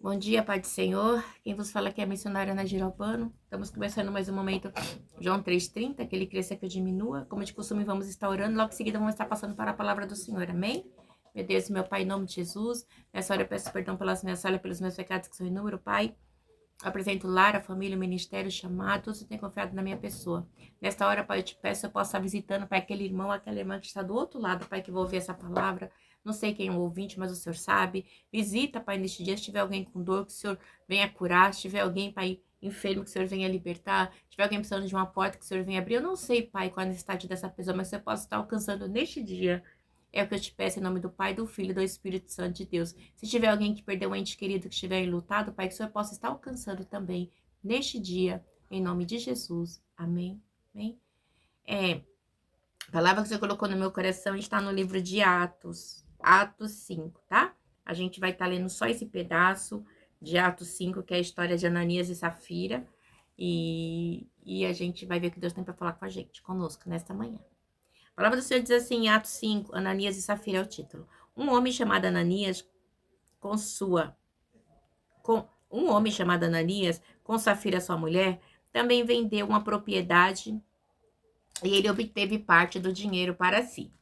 Bom dia, Pai do Senhor. Quem vos fala aqui é a missionária Ana Girovano. Estamos começando mais um momento, João 3,30, que ele cresça que eu diminua. Como de costume, vamos estar orando. Logo em seguida, vamos estar passando para a palavra do Senhor. Amém? Meu Deus, meu Pai, em nome de Jesus. Nessa hora eu peço perdão pelas minhas falhas, pelos meus pecados que são inúmeros, Pai. Apresento o lar, a família, o ministério, o chamado, tudo você tem confiado na minha pessoa. Nesta hora, Pai, eu te peço, eu posso estar visitando, Pai, aquele irmão, aquela irmã que está do outro lado, Pai, que vai ouvir essa palavra. Não sei quem é o ouvinte, mas o Senhor sabe. Visita, Pai, neste dia, se tiver alguém com dor, que o Senhor venha curar. Se tiver alguém, Pai, enfermo, que o Senhor venha libertar. Se tiver alguém precisando de uma porta, que o Senhor venha abrir. Eu não sei, Pai, qual a necessidade dessa pessoa, mas você pode estar alcançando neste dia. É o que eu te peço em nome do Pai, do Filho e do Espírito Santo de Deus. Se tiver alguém que perdeu um ente querido, que estiver enlutado, Pai, que o Senhor possa estar alcançando também neste dia, em nome de Jesus. Amém. Amém. A palavra que você colocou no meu coração está no livro de Atos, Atos 5, tá? A gente vai estar lendo só esse pedaço de Atos 5, que é a história de Ananias e Safira, e a gente vai ver o que Deus tem para falar com a gente, conosco, nesta manhã. A palavra do Senhor diz assim, em Atos 5, Ananias e Safira é o título. Um homem chamado Ananias, com sua com um homem chamado Ananias, com Safira sua mulher, também vendeu uma propriedade e ele obteve parte do dinheiro para si.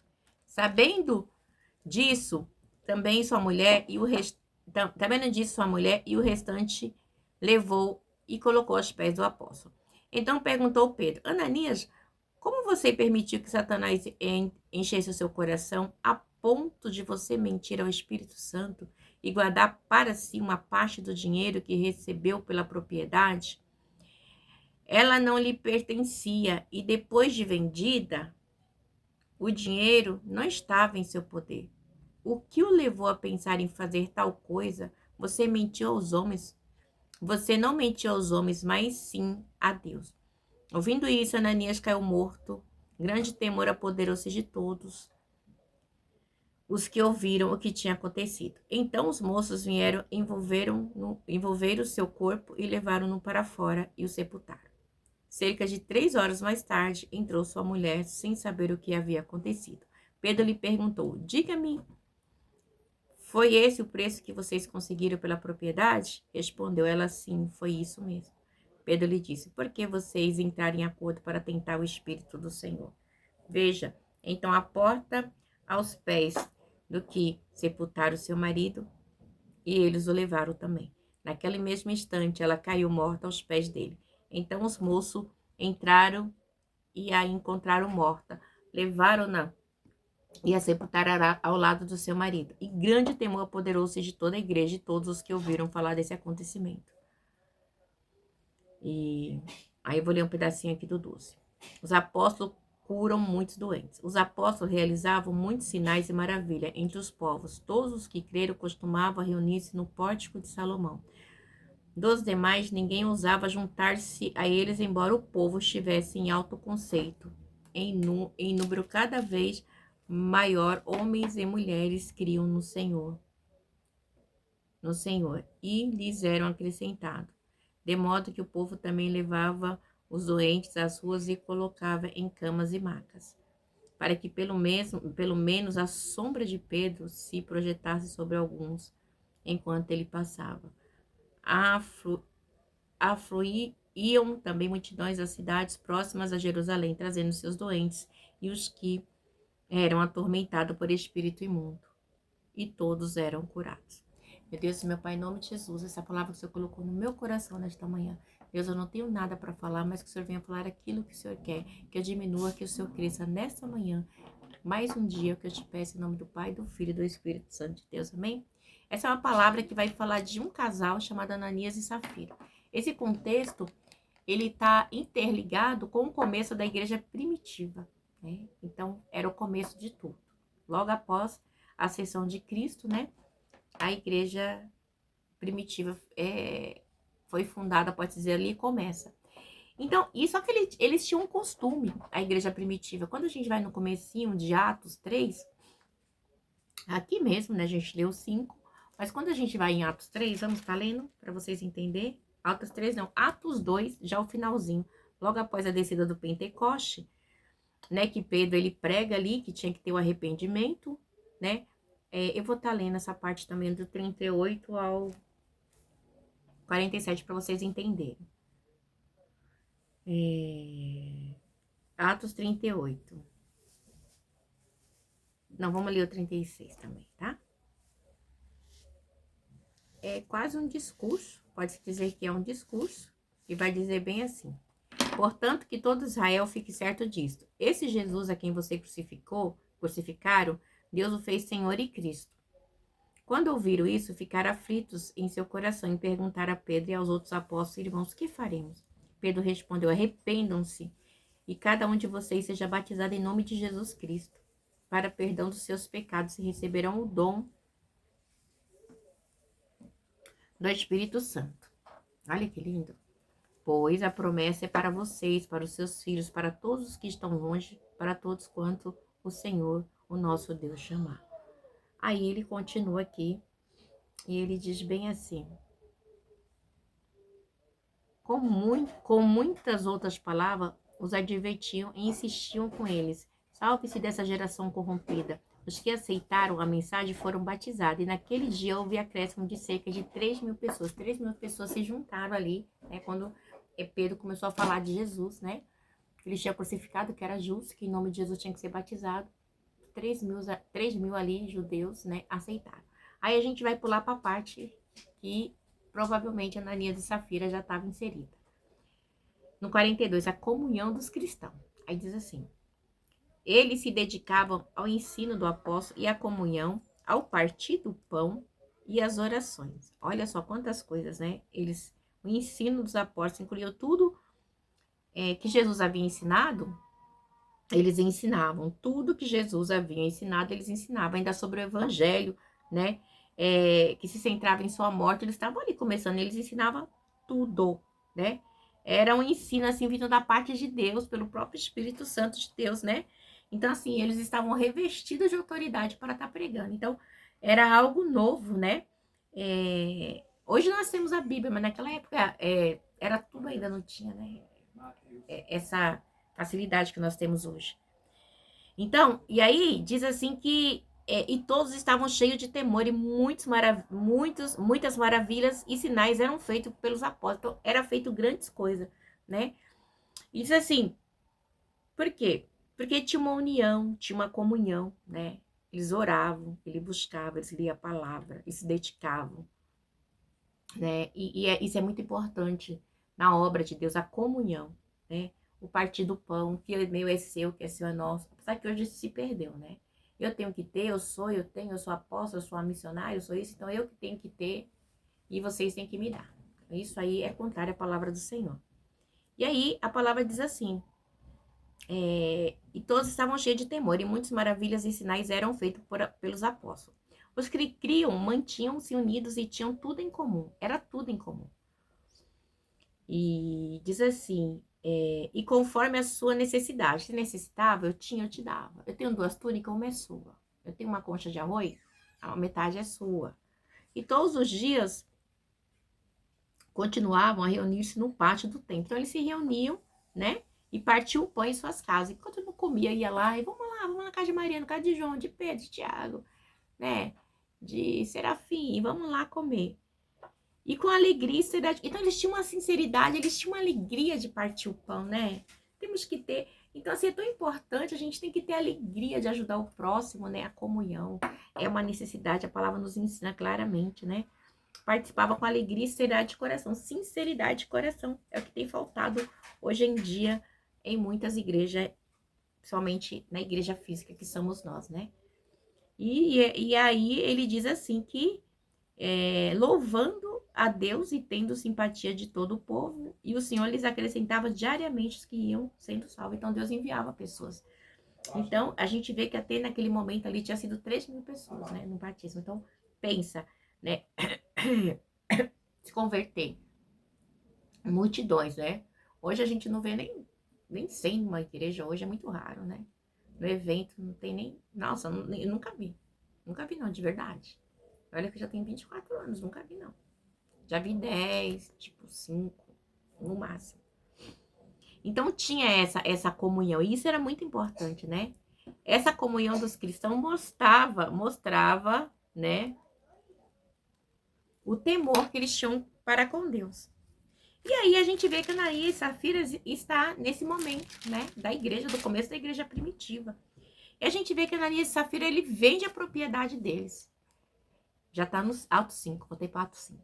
Sabendo disso, também sua mulher e o sabendo disso, sua mulher e o restante levou e colocou aos pés do apóstolo. Então perguntou Pedro: Ananias, como você permitiu que Satanás enchesse o seu coração a ponto de você mentir ao Espírito Santo e guardar para si uma parte do dinheiro que recebeu pela propriedade? Ela não lhe pertencia e depois de vendida, o dinheiro não estava em seu poder. O que o levou a pensar em fazer tal coisa? Você mentiu aos homens. Você não mentiu aos homens, mas sim a Deus. Ouvindo isso, Ananias caiu morto. Grande temor apoderou-se de todos os que ouviram o que tinha acontecido. Então os moços vieram, envolveram seu corpo e levaram-no para fora e o sepultaram. Cerca de 3 horas mais tarde, entrou sua mulher sem saber o que havia acontecido. Pedro lhe perguntou: Diga-me, foi esse o preço que vocês conseguiram pela propriedade? Respondeu ela: Sim, foi isso mesmo. Pedro lhe disse: Por que vocês entraram em acordo para tentar o Espírito do Senhor? Veja, então a porta aos pés do que sepultaram seu marido, e eles o levaram também. Naquele mesmo instante, ela caiu morta aos pés dele. Então os moços entraram e a encontraram morta. Levaram-na e a sepultaram ao lado do seu marido. E grande temor apoderou-se de toda a igreja e todos os que ouviram falar desse acontecimento. E aí eu vou ler um pedacinho aqui do 12. Os apóstolos curam muitos doentes. Os apóstolos realizavam muitos sinais e maravilhas entre os povos. Todos os que creram costumavam reunir-se no pórtico de Salomão. Dos demais, ninguém ousava juntar-se a eles, embora o povo estivesse em alto conceito. Em número cada vez maior, homens e mulheres criam no Senhor, e lhes eram acrescentados. De modo que o povo também levava os doentes às ruas e colocava em camas e macas, para que pelo menos a sombra de Pedro se projetasse sobre alguns, enquanto ele passava. Afluíam também multidões das cidades próximas a Jerusalém, trazendo seus doentes e os que eram atormentados por espírito imundo, e todos eram curados. Meu Deus, meu Pai, em nome de Jesus, essa palavra que o Senhor colocou no meu coração nesta manhã. Deus, eu não tenho nada para falar, mas que o Senhor venha falar aquilo que o Senhor quer, que eu diminua, que o Senhor cresça nesta manhã. Mais um dia que eu te peço em nome do Pai, do Filho e do Espírito Santo de Deus, amém? Essa é uma palavra que vai falar de um casal chamado Ananias e Safira. Esse contexto, ele está interligado com o começo da igreja primitiva, né? Então, era o começo de tudo. Logo após a ascensão de Cristo, né? A igreja primitiva foi fundada, pode dizer, ali e começa. Então, só que eles tinham um costume, a igreja primitiva. Quando a gente vai no comecinho de Atos 3, aqui mesmo, né, a gente leu 5, mas quando a gente vai em Atos 3, vamos estar lendo para vocês entenderem. Atos 3 não, Atos 2, já o finalzinho, logo após a descida do Pentecoste, né, que Pedro, ele prega ali que tinha que ter o arrependimento, né, eu vou estar lendo essa parte também do 38 ao 47 para vocês entenderem. Atos 38. Não, vamos ler o 36 também, tá? É quase um discurso, pode-se dizer que é um discurso, e vai dizer bem assim: portanto, que todo Israel fique certo disto. Esse Jesus a quem você crucificaram, Deus o fez Senhor e Cristo. Quando ouviram isso, ficaram aflitos em seu coração e perguntaram a Pedro e aos outros apóstolos: irmãos, que faremos? Pedro respondeu: arrependam-se e cada um de vocês seja batizado em nome de Jesus Cristo, para perdão dos seus pecados, e receberão o dom do Espírito Santo. Olha que lindo. Pois a promessa é para vocês, para os seus filhos, para todos os que estão longe, para todos quanto o Senhor, o nosso Deus, chamar. Aí ele continua aqui e ele diz bem assim: com muitas outras palavras, os advertiam e insistiam com eles: salve-se dessa geração corrompida. Os que aceitaram a mensagem foram batizados, e naquele dia houve acréscimo de cerca de 3.000 pessoas. 3.000 pessoas se juntaram ali, né, quando Pedro começou a falar de Jesus, né? Ele tinha crucificado, que era justo, que em nome de Jesus tinha que ser batizado. 3.000 ali, judeus, né, aceitaram. Aí a gente vai pular para a parte que provavelmente Ananias e Safira já estava inserida. No 42, a comunhão dos cristãos. Aí diz assim: eles se dedicavam ao ensino do apóstolo e à comunhão, ao partir do pão e às orações. Olha só quantas coisas, né? O ensino dos apóstolos incluiu tudo que Jesus havia ensinado. Eles ensinavam tudo que Jesus havia ensinado, eles ensinavam ainda sobre o evangelho, né? Que se centrava em sua morte, eles estavam ali começando, eles ensinavam tudo, né? Era um ensino, assim, vindo da parte de Deus, pelo próprio Espírito Santo de Deus, né? Então, assim, eles estavam revestidos de autoridade para estar pregando. Então, era algo novo, né? Hoje nós temos a Bíblia, mas naquela época era tudo ainda, não tinha, né? Essa facilidade que nós temos hoje. Então, e aí diz assim que e todos estavam cheios de temor e muitas maravilhas e sinais eram feitos pelos apóstolos. Então, era feito grandes coisas, né? E diz assim, por quê? Porque tinha uma união, tinha uma comunhão, né? Eles oravam, eles buscavam, eles liam a palavra, eles se dedicavam, né? Isso é muito importante na obra de Deus, a comunhão, né? O partir do pão, que é meu é seu, que é seu é nosso. Apesar que hoje se perdeu, né? Eu tenho que ter, eu sou apóstolo, eu sou a missionária, eu sou isso, então eu que tenho que ter e vocês têm que me dar. Isso aí é contrário à palavra do Senhor. E aí a palavra diz assim: e todos estavam cheios de temor, e muitas maravilhas e sinais eram feitos pelos apóstolos. Os que criam mantinham-se unidos e tinham tudo em comum. Era tudo em comum. E diz assim: e conforme a sua necessidade. Se necessitava, eu te dava. Eu tenho 2 túnicas, uma é sua. Eu tenho uma concha de arroz, a metade é sua. E todos os dias continuavam a reunir-se no pátio do templo. Então eles se reuniam, né? E partiam o pão em suas casas. Enquanto não comia, ia lá e vamos lá na casa de Maria, na casa de João, de Pedro, de Tiago, né? De Serafim, vamos lá comer. E com alegria e sinceridade. Então, eles tinham uma sinceridade, eles tinham uma alegria de partir o pão, né? Temos que ter. Então, assim, é tão importante, a gente tem que ter alegria de ajudar o próximo, né? A comunhão é uma necessidade, a palavra nos ensina claramente, né? Participava com alegria e sinceridade de coração. Sinceridade de coração é o que tem faltado hoje em dia em muitas igrejas, somente na igreja física que somos nós, né? E aí ele diz assim que louvando a Deus e tendo simpatia de todo o povo, e o Senhor lhes acrescentava diariamente os que iam sendo salvos. Então Deus enviava pessoas. Então a gente vê que até naquele momento ali tinha sido 3.000 pessoas, né, no batismo. Então pensa, né, se converter, multidões, né? Hoje a gente não vê nem 100 numa igreja, hoje é muito raro, né? No evento não tem nem, nossa, eu nunca vi não, de verdade. Olha que eu já tenho 24 anos, nunca vi não. Já vi 10, tipo 5, no máximo. Então tinha essa comunhão, e isso era muito importante, né? Essa comunhão dos cristãos mostrava, né? O temor que eles tinham para com Deus. E aí a gente vê que Ananias e Safira está nesse momento, né, da igreja, do começo da igreja primitiva. E a gente vê que Ananias e Safira, ele vende a propriedade deles. Já tá no Atos 5, voltei para Atos 5.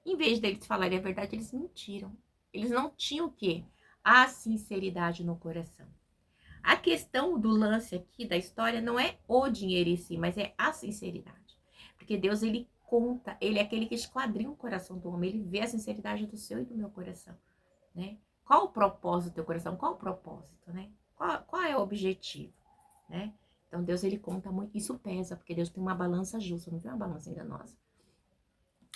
Em vez deles falarem a verdade, eles mentiram. Eles não tinham o quê? A sinceridade no coração. A questão do lance aqui da história não é o dinheiro em si, mas é a sinceridade. Porque Deus, ele conta, ele é aquele que esquadrinha o coração do homem, ele vê a sinceridade do seu e do meu coração, né? Qual o propósito do teu coração? Qual o propósito, né? Qual é o objetivo, né? Então Deus, ele conta muito, isso pesa, porque Deus tem uma balança justa, não tem uma balança enganosa.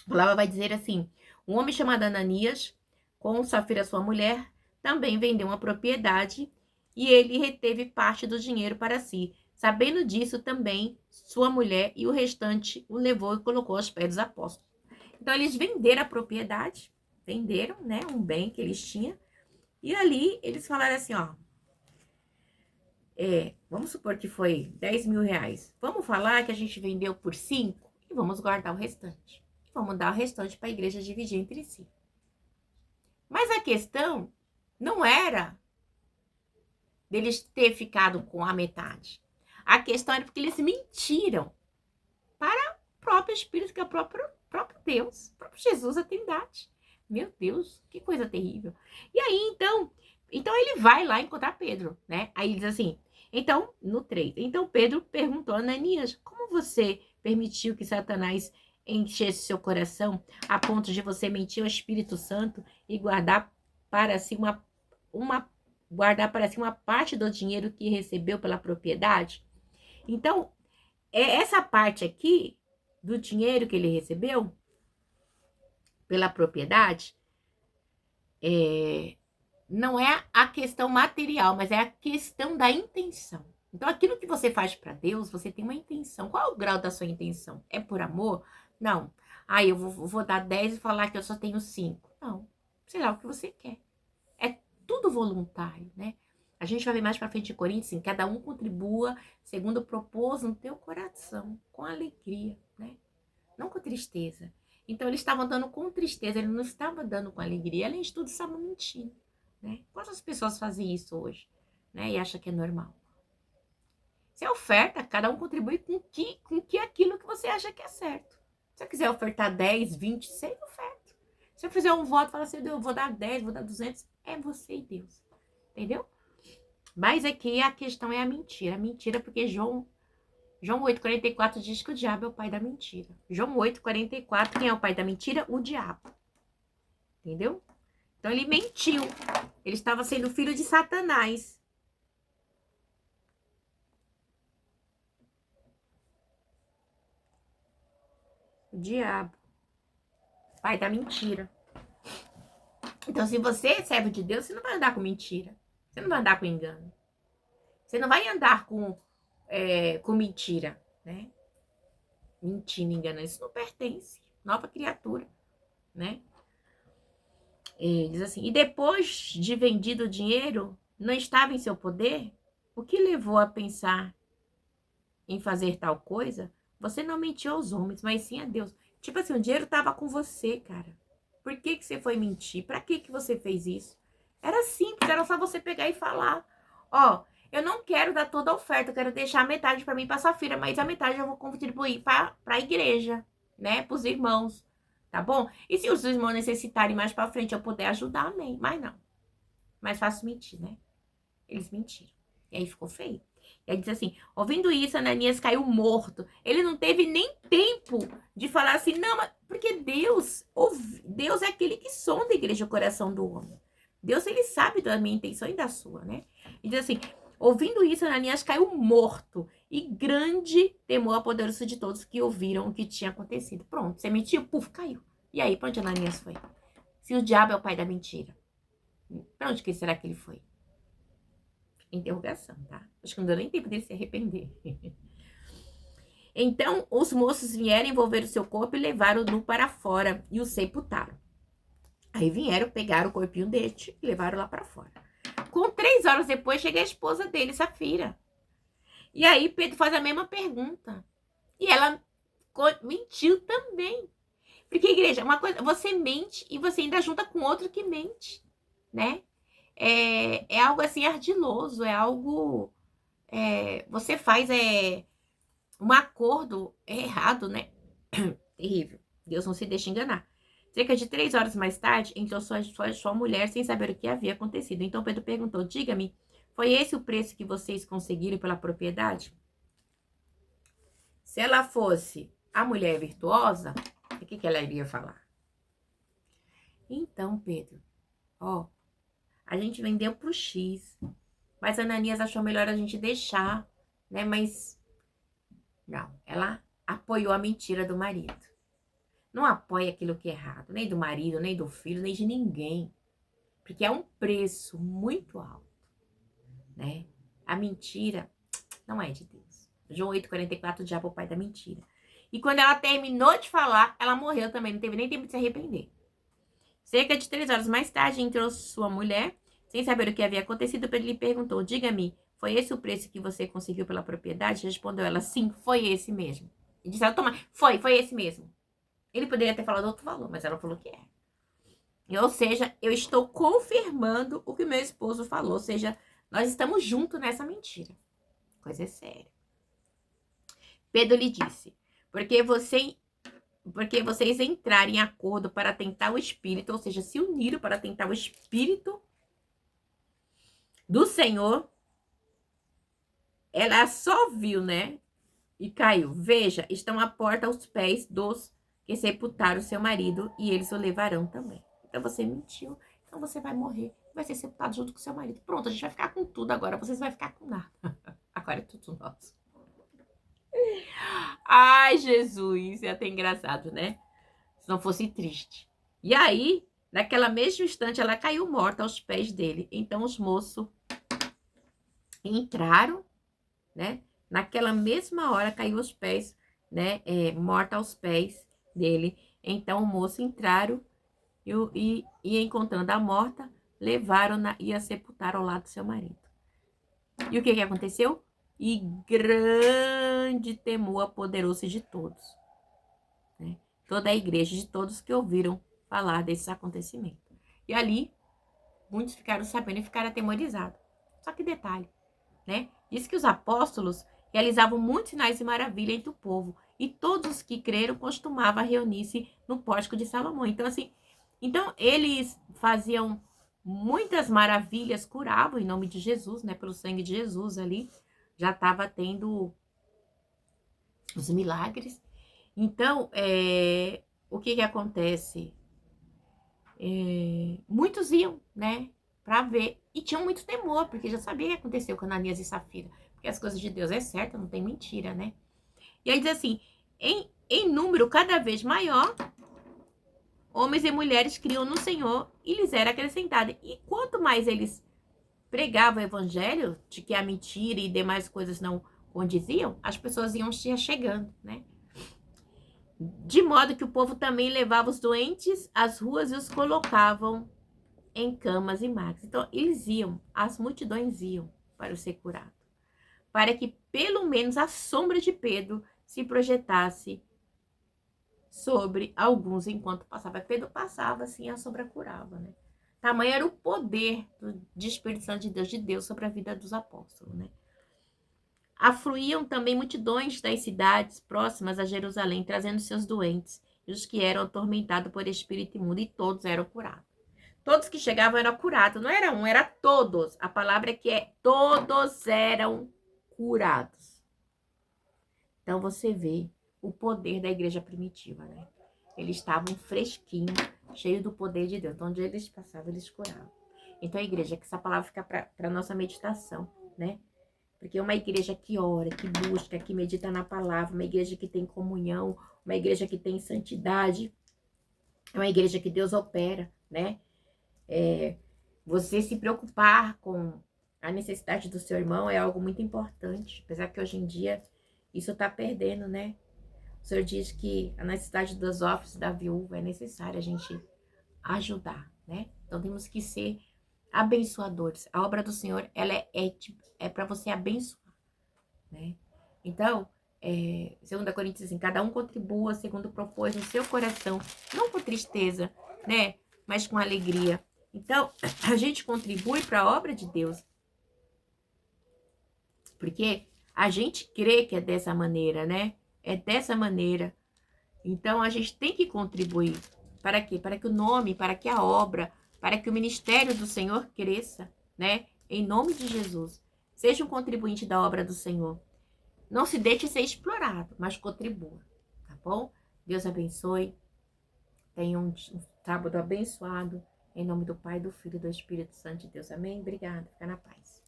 A palavra vai dizer assim: um homem chamado Ananias, com Safira sua mulher, também vendeu uma propriedade e ele reteve parte do dinheiro para si. Sabendo disso também, sua mulher e o restante o levou e colocou aos pés dos apóstolos. Então, eles venderam a propriedade, venderam, né, um bem que eles tinham, e ali eles falaram assim, ó, vamos supor que foi 10 mil reais. Vamos falar que a gente vendeu por 5 e vamos guardar o restante. Vamos dar o restante para a igreja dividir entre si. Mas a questão não era deles ter ficado com a metade. A questão era porque eles mentiram para o próprio Espírito, que é o próprio Deus, o próprio Jesus, a Trindade. Meu Deus, que coisa terrível. E aí, então ele vai lá encontrar Pedro, né? Aí ele diz assim, então, no 3, então Pedro perguntou a Ananias, como você permitiu que Satanás enchesse seu coração a ponto de você mentir ao Espírito Santo e guardar para si uma parte do dinheiro que recebeu pela propriedade? Então, essa parte aqui do dinheiro que ele recebeu pela propriedade não é a questão material, mas é a questão da intenção. Então, aquilo que você faz para Deus, você tem uma intenção. Qual é o grau da sua intenção? É por amor? Não. Ah, eu vou dar 10 e falar que eu só tenho 5. Não. Sei lá o que você quer. É tudo voluntário, né? A gente vai ver mais para frente em Coríntios, assim, cada um contribua segundo propôs no teu coração, com alegria, né? Não com tristeza. Então, eles estavam dando com tristeza, ele não estava dando com alegria, além de tudo, estavam mentindo, né? Quantas pessoas fazem isso hoje, né? E acham que é normal. Se é oferta, cada um contribui com que aquilo que você acha que é certo. Se eu quiser ofertar 10, 20, 100, oferta. Se eu fizer um voto, fala assim, eu vou dar 10, vou dar 200, é você e Deus. Entendeu? Mas aqui a questão é a mentira. A mentira porque João 8,44 diz que o diabo é o pai da mentira. João 8,44, quem é o pai da mentira? O diabo. Entendeu? Então ele mentiu. Ele estava sendo filho de Satanás. O diabo. Pai da mentira. Então, se você é servo de Deus, você não vai andar com mentira. Você não vai andar com engano. Você não vai andar com mentira, né? Mentindo, enganando. Isso não pertence. Nova criatura, né? Diz assim, e depois de vendido o dinheiro, não estava em seu poder? O que levou a pensar em fazer tal coisa? Você não mentiu aos homens, mas sim a Deus. Tipo assim, o dinheiro estava com você, cara. Por que você foi mentir? Para que você fez isso? Era simples, era só você pegar e falar. Ó, eu não quero dar toda a oferta, eu quero deixar a metade para mim para Safira, mas a metade eu vou contribuir para a igreja, né? Para os irmãos, tá bom? E se os irmãos necessitarem mais para frente, eu puder ajudar, amém. Mas não. Mais fácil mentir, né? Eles mentiram. E aí ficou feio. E aí diz assim, ouvindo isso, Ananias caiu morto. Ele não teve nem tempo de falar assim, não, mas porque Deus é aquele que sonda a igreja, o coração do homem. Deus, ele sabe da minha intenção e da sua, né? E diz assim, ouvindo isso, Ananias caiu morto. E grande temor apoderou-se de todos que ouviram o que tinha acontecido. Pronto, você mentiu, puf, caiu. E aí, para onde Ananias foi? Se o diabo é o pai da mentira, para onde que será que ele foi? Interrogação, tá? Acho que não deu nem tempo dele se arrepender. Então, os moços vieram envolver o seu corpo e levaram-no para fora e o sepultaram. Aí vieram, pegaram o corpinho dele e levaram lá para fora. Com 3 horas depois, chega a esposa dele, Safira. E aí Pedro faz a mesma pergunta. E ela mentiu também. Porque, igreja, uma coisa, você mente e você ainda junta com outro que mente, né? É algo assim ardiloso, é algo... você faz um acordo errado, né? Terrível. Deus não se deixa enganar. Cerca de 3 horas mais tarde, entrou sua mulher sem saber o que havia acontecido. Então Pedro perguntou: diga-me, foi esse o preço que vocês conseguiram pela propriedade? Se ela fosse a mulher virtuosa, o que ela iria falar? Então, Pedro, ó, a gente vendeu pro X, mas a Ananias achou melhor a gente deixar, né? Mas não, ela apoiou a mentira do marido. Não apoia aquilo que é errado, nem do marido, nem do filho, nem de ninguém. Porque é um preço muito alto, né? A mentira não é de Deus. João 8,44, o diabo é o pai da mentira. E quando ela terminou de falar, ela morreu também, não teve nem tempo de se arrepender. Cerca de 3 horas mais tarde, entrou sua mulher, sem saber o que havia acontecido, ele lhe perguntou: diga-me, foi esse o preço que você conseguiu pela propriedade? Respondeu ela: sim, foi esse mesmo. E disse ela: toma, foi esse mesmo. Ele poderia ter falado outro valor, mas ela falou que é. Ou seja, eu estou confirmando o que meu esposo falou. Ou seja, nós estamos juntos nessa mentira. Coisa séria. Pedro lhe disse: porque vocês entraram em acordo para tentar o espírito, ou seja, se uniram para tentar o espírito do Senhor. Ela só viu, né? E caiu. Veja, estão à porta aos pés dos que sepultaram seu marido e eles o levarão também. Então você mentiu, então você vai morrer, vai ser sepultado junto com seu marido. Pronto, a gente vai ficar com tudo agora, vocês vão ficar com nada. Agora é tudo nosso. Ai, Jesus, é até engraçado, né? Se não fosse triste. E aí, naquela mesma instante, ela caiu morta aos pés dele. Então os moços entraram, né? Naquela mesma hora caiu aos pés, né? Morta aos pés dele. Então o moço entraram e encontrando a morta, levaram-na e a sepultaram ao lado do seu marido. E o que aconteceu? E grande temor apoderou-se de todos, né? Toda a igreja, de todos que ouviram falar desses acontecimentos. E ali, muitos ficaram sabendo e ficaram atemorizados. Só que detalhe, né? Diz que os apóstolos realizavam muitos sinais e maravilhas entre o povo. E todos os que creram costumavam reunir-se no pórtico de Salomão. Então, assim, eles faziam muitas maravilhas, curavam em nome de Jesus, né? Pelo sangue de Jesus ali. Já estava tendo os milagres. Então, o que acontece? Muitos iam, né? Para ver. E tinham muito temor, porque já sabia o que aconteceu com Ananias e Safira. Porque as coisas de Deus é certa, não tem mentira, né? E aí diz assim, em número cada vez maior, homens e mulheres criam no Senhor e lhes era acrescentada. E quanto mais eles pregavam o evangelho, de que a mentira e demais coisas não condiziam, as pessoas iam se chegando, né? De modo que o povo também levava os doentes às ruas e os colocavam em camas e macas. Então, eles iam, as multidões iam para ser curado, para que pelo menos a sombra de Pedro se projetasse sobre alguns enquanto passava. Pedro passava assim, a sombra curava, né? Tamanho era o poder de Espírito Santo de Deus sobre a vida dos apóstolos, né? Afluíam também multidões das cidades próximas a Jerusalém, trazendo seus doentes e os que eram atormentados por espírito imundo, e todos eram curados. Todos que chegavam eram curados, não era um, era todos. A palavra é que todos eram curados. Então você vê o poder da igreja primitiva, né? Eles estavam fresquinhos, cheios do poder de Deus. Então, onde eles passavam, eles curavam. Então, a igreja, que essa palavra fica para nossa meditação, né? Porque é uma igreja que ora, que busca, que medita na palavra, uma igreja que tem comunhão, uma igreja que tem santidade, é uma igreja que Deus opera, né? Você se preocupar com a necessidade do seu irmão é algo muito importante, apesar que hoje em dia isso está perdendo, né? O Senhor diz que a necessidade dos órfãos da viúva é necessária a gente ajudar, né? Então temos que ser abençoadores. A obra do Senhor, ela é para você abençoar, né? Então, 2 Coríntios, assim, cada um contribua segundo propôs no seu coração, não com tristeza, né? Mas com alegria. Então, a gente contribui para a obra de Deus. Porque a gente crê que é dessa maneira, né? É dessa maneira. Então, a gente tem que contribuir. Para quê? Para que o nome, para que a obra, para que o ministério do Senhor cresça, né? Em nome de Jesus. Seja um contribuinte da obra do Senhor. Não se deixe ser explorado, mas contribua, tá bom? Deus abençoe. Tenha um sábado abençoado. Em nome do Pai, do Filho e do Espírito Santo de Deus. Amém? Obrigada. Fica na paz.